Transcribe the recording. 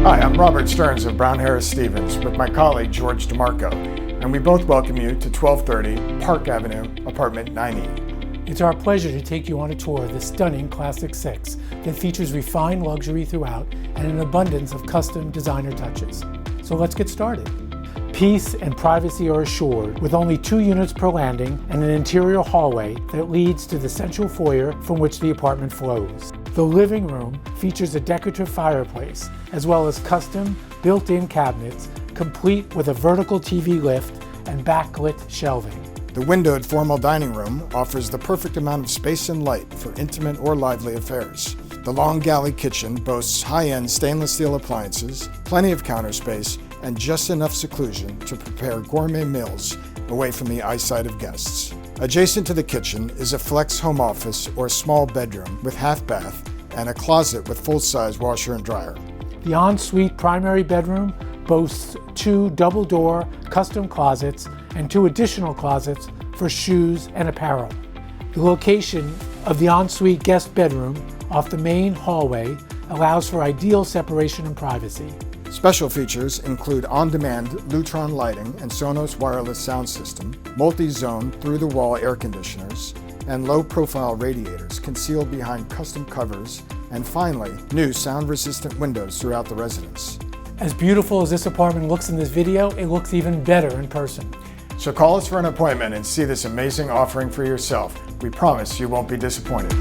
Hi, I'm Robert Stearns of Brown Harris Stevens with my colleague George DeMarco, and we both welcome you to 1230 Park Avenue, Apartment 9E. It's our pleasure to take you on a tour of the stunning Classic 6 that features refined luxury throughout and an abundance of custom designer touches. So let's get started. Peace and privacy are assured with only 2 units per landing and an interior hallway that leads to the central foyer from which the apartment flows. The living room features a decorative fireplace as well as custom built-in cabinets complete with a vertical TV lift and backlit shelving. The windowed formal dining room offers the perfect amount of space and light for intimate or lively affairs. The long galley kitchen boasts high-end stainless steel appliances, plenty of counter space, and just enough seclusion to prepare gourmet meals away from the eyesight of guests. Adjacent to the kitchen is a flex home office or small bedroom with half bath and a closet with full-size washer and dryer. The ensuite primary bedroom boasts 2 double-door custom closets and 2 additional closets for shoes and apparel. The location of the ensuite guest bedroom off the main hallway allows for ideal separation and privacy. Special features include on-demand Lutron lighting and Sonos wireless sound system, multi-zone through-the-wall air conditioners, and low-profile radiators concealed behind custom covers, and finally, new sound-resistant windows throughout the residence. As beautiful as this apartment looks in this video, it looks even better in person. So call us for an appointment and see this amazing offering for yourself. We promise you won't be disappointed.